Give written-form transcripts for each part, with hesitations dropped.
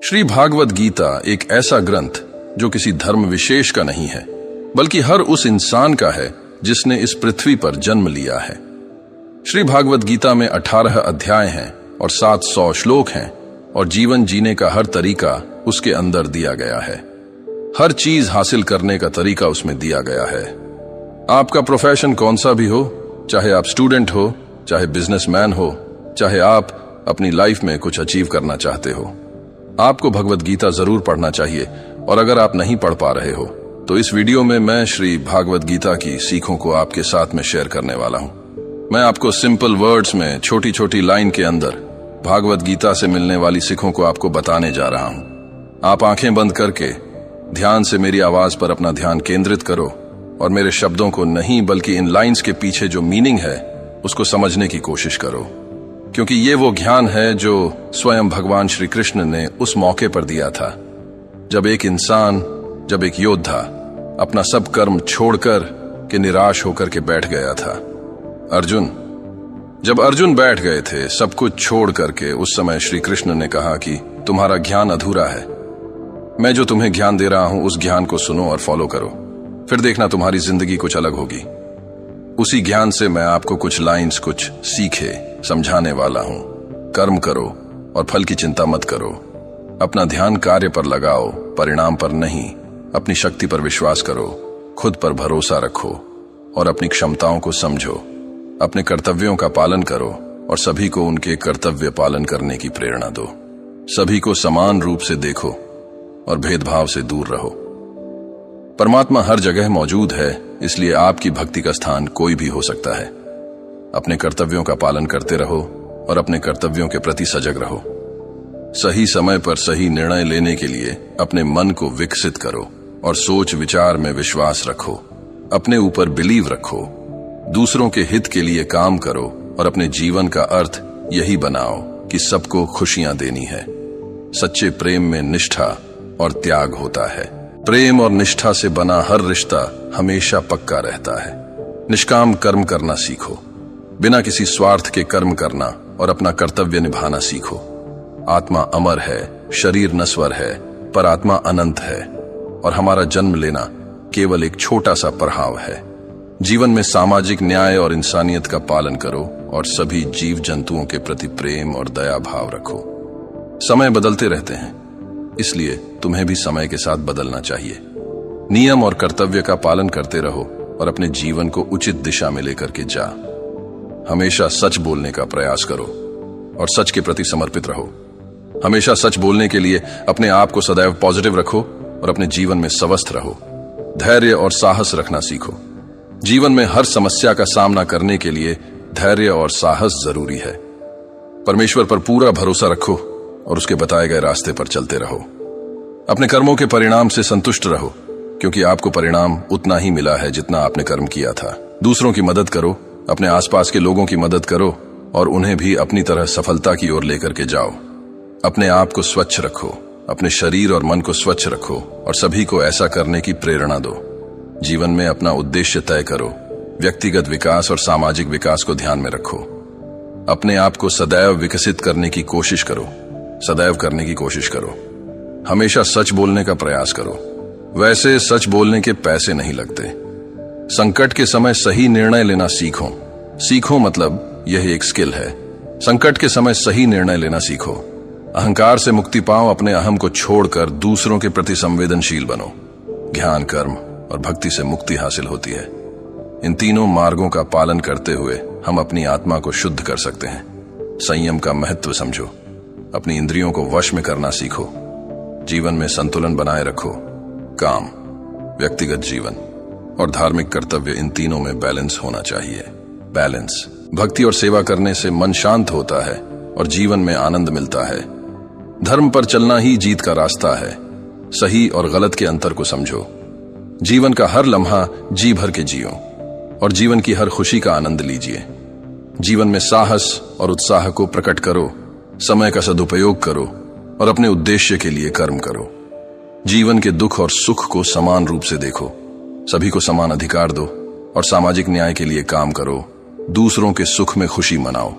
श्री भागवत गीता एक ऐसा ग्रंथ जो किसी धर्म विशेष का नहीं है, बल्कि हर उस इंसान का है जिसने इस पृथ्वी पर जन्म लिया है। श्री भागवत गीता में 18 अध्याय हैं और 700 श्लोक हैं और जीवन जीने का हर तरीका उसके अंदर दिया गया है। हर चीज हासिल करने का तरीका उसमें दिया गया है। आपका प्रोफेशन कौन सा भी हो, चाहे आप स्टूडेंट हो, चाहे बिजनेसमैन हो, चाहे आप अपनी लाइफ में कुछ अचीव करना चाहते हो, आपको भगवत गीता जरूर पढ़ना चाहिए। और अगर आप नहीं पढ़ पा रहे हो तो इस वीडियो में मैं श्री भागवत गीता की सीखों को आपके साथ में शेयर करने वाला हूं। मैं आपको सिंपल वर्ड्स में छोटी छोटी लाइन के अंदर भागवत गीता से मिलने वाली सीखों को आपको बताने जा रहा हूं। आप आंखें बंद करके ध्यान से मेरी आवाज पर अपना ध्यान केंद्रित करो और मेरे शब्दों को नहीं बल्कि इन लाइंस के पीछे जो मीनिंग है उसको समझने की कोशिश करो, क्योंकि ये वो ज्ञान है जो स्वयं भगवान श्री कृष्ण ने उस मौके पर दिया था जब एक इंसान, जब एक योद्धा अपना सब कर्म छोड़कर के निराश होकर के बैठ गया था। जब अर्जुन बैठ गए थे सब कुछ छोड़ करके, उस समय श्री कृष्ण ने कहा कि तुम्हारा ज्ञान अधूरा है, मैं जो तुम्हें ज्ञान दे रहा हूं उस ज्ञान को सुनो और फॉलो करो, फिर देखना तुम्हारी जिंदगी कुछ अलग होगी। उसी ज्ञान से मैं आपको कुछ लाइंस, कुछ सीखे समझाने वाला हूं। कर्म करो और फल की चिंता मत करो। अपना ध्यान कार्य पर लगाओ, परिणाम पर नहीं। अपनी शक्ति पर विश्वास करो, खुद पर भरोसा रखो और अपनी क्षमताओं को समझो। अपने कर्तव्यों का पालन करो और सभी को उनके कर्तव्य पालन करने की प्रेरणा दो। सभी को समान रूप से देखो और भेदभाव से दूर रहो। परमात्मा हर जगह मौजूद है, इसलिए आपकी भक्ति का स्थान कोई भी हो सकता है। अपने कर्तव्यों का पालन करते रहो और अपने कर्तव्यों के प्रति सजग रहो। सही समय पर सही निर्णय लेने के लिए अपने मन को विकसित करो और सोच विचार में विश्वास रखो। अपने ऊपर बिलीव रखो। दूसरों के हित के लिए काम करो और अपने जीवन का अर्थ यही बनाओ कि सबको खुशियां देनी है। सच्चे प्रेम में निष्ठा और त्याग होता है। प्रेम और निष्ठा से बना हर रिश्ता हमेशा पक्का रहता है। निष्काम कर्म करना सीखो, बिना किसी स्वार्थ के कर्म करना और अपना कर्तव्य निभाना सीखो। आत्मा अमर है, शरीर नश्वर है, पर आत्मा अनंत है और हमारा जन्म लेना केवल एक छोटा सा प्रभाव है। जीवन में सामाजिक न्याय और इंसानियत का पालन करो और सभी जीव जंतुओं के प्रति प्रेम और दया भाव रखो। समय बदलते रहते हैं, इसलिए तुम्हें भी समय के साथ बदलना चाहिए। नियम और कर्तव्य का पालन करते रहो और अपने जीवन को उचित दिशा में लेकर के जा। हमेशा सच बोलने का प्रयास करो और सच के प्रति समर्पित रहो। हमेशा सच बोलने के लिए अपने आप को सदैव पॉजिटिव रखो और अपने जीवन में स्वस्थ रहो। धैर्य और साहस रखना सीखो। जीवन में हर समस्या का सामना करने के लिए धैर्य और साहस जरूरी है। परमेश्वर पर पूरा भरोसा रखो और उसके बताए गए रास्ते पर चलते रहो। अपने कर्मों के परिणाम से संतुष्ट रहो, क्योंकि आपको परिणाम उतना ही मिला है जितना आपने कर्म किया था। दूसरों की मदद करो, अपने आसपास के लोगों की मदद करो और उन्हें भी अपनी तरह सफलता की ओर लेकर के जाओ। अपने आप को स्वच्छ रखो, अपने शरीर और मन को स्वच्छ रखो और सभी को ऐसा करने की प्रेरणा दो। जीवन में अपना उद्देश्य तय करो। व्यक्तिगत विकास और सामाजिक विकास को ध्यान में रखो। अपने आप को सदैव विकसित करने की कोशिश करो, सदैव करने की कोशिश करो। हमेशा सच बोलने का प्रयास करो। वैसे सच बोलने के पैसे नहीं लगते। संकट के समय सही निर्णय लेना सीखो मतलब यह एक स्किल है। संकट के समय सही निर्णय लेना सीखो। अहंकार से मुक्ति पाओ। अपने अहम को छोड़कर दूसरों के प्रति संवेदनशील बनो। ज्ञान, कर्म और भक्ति से मुक्ति हासिल होती है। इन तीनों मार्गों का पालन करते हुए हम अपनी आत्मा को शुद्ध कर सकते हैं। संयम का महत्व समझो। अपनी इंद्रियों को वश में करना सीखो। जीवन में संतुलन बनाए रखो। काम, व्यक्तिगत जीवन और धार्मिक कर्तव्य, इन तीनों में बैलेंस होना चाहिए। बैलेंस। भक्ति और सेवा करने से मन शांत होता है और जीवन में आनंद मिलता है। धर्म पर चलना ही जीत का रास्ता है। सही और गलत के अंतर को समझो। जीवन का हर लम्हा जी भर के जियो और जीवन की हर खुशी का आनंद लीजिए। जीवन में साहस और उत्साह को प्रकट करो। समय का सदुपयोग करो और अपने उद्देश्य के लिए कर्म करो। जीवन के दुख और सुख को समान रूप से देखो। सभी को समान अधिकार दो और सामाजिक न्याय के लिए काम करो। दूसरों के सुख में खुशी मनाओ।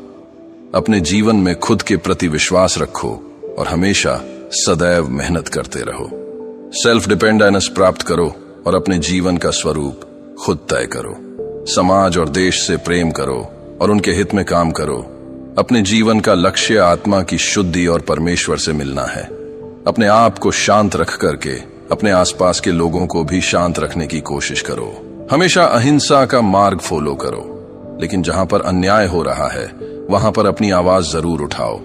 अपने जीवन में खुद के प्रति विश्वास रखो और हमेशा सदैव मेहनत करते रहो। सेल्फ डिपेंडेंस प्राप्त करो और अपने जीवन का स्वरूप खुद तय करो। समाज और देश से प्रेम करो और उनके हित में काम करो। अपने जीवन का लक्ष्य आत्मा की शुद्धि और परमेश्वर से मिलना है। अपने आप को शांत रख करके अपने आसपास के लोगों को भी शांत रखने की कोशिश करो। हमेशा अहिंसा का मार्ग फॉलो करो, लेकिन जहां पर अन्याय हो रहा है वहां पर अपनी आवाज जरूर उठाओ।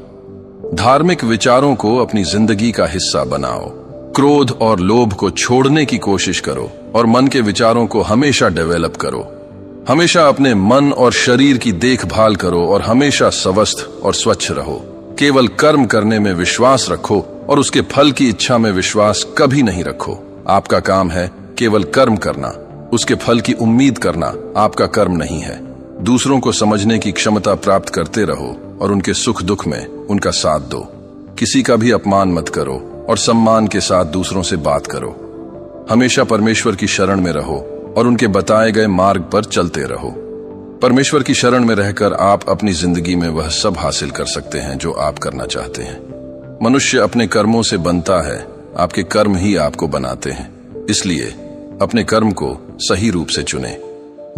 धार्मिक विचारों को अपनी जिंदगी का हिस्सा बनाओ। क्रोध और लोभ को छोड़ने की कोशिश करो और मन के विचारों को हमेशा डेवलप करो। हमेशा अपने मन और शरीर की देखभाल करो और हमेशा स्वस्थ और स्वच्छ रहो। केवल कर्म करने में विश्वास रखो और उसके फल की इच्छा में विश्वास कभी नहीं रखो। आपका काम है केवल कर्म करना, उसके फल की उम्मीद करना आपका कर्म नहीं है। दूसरों को समझने की क्षमता प्राप्त करते रहो और उनके सुख दुख में उनका साथ दो। किसी का भी अपमान मत करो और सम्मान के साथ दूसरों से बात करो। हमेशा परमेश्वर की शरण में रहो और उनके बताए गए मार्ग पर चलते रहो। परमेश्वर की शरण में रहकर आप अपनी जिंदगी में वह सब हासिल कर सकते हैं जो आप करना चाहते हैं। मनुष्य अपने कर्मों से बनता है, आपके कर्म ही आपको बनाते हैं। इसलिए अपने कर्म को सही रूप से चुनें।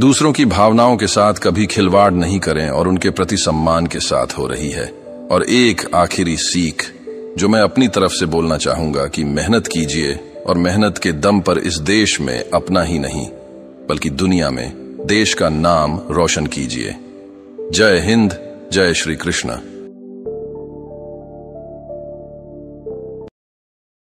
दूसरों की भावनाओं के साथ कभी खिलवाड़ नहीं करें और उनके प्रति सम्मान के साथ हो रही है। और एक आखिरी सीख जो मैं अपनी तरफ से बोलना चाहूंगा कि मेहनत कीजिए और मेहनत के दम पर इस देश में अपना ही नहीं बल्कि दुनिया में देश का नाम रोशन कीजिए। जय हिंद, जय श्री कृष्ण।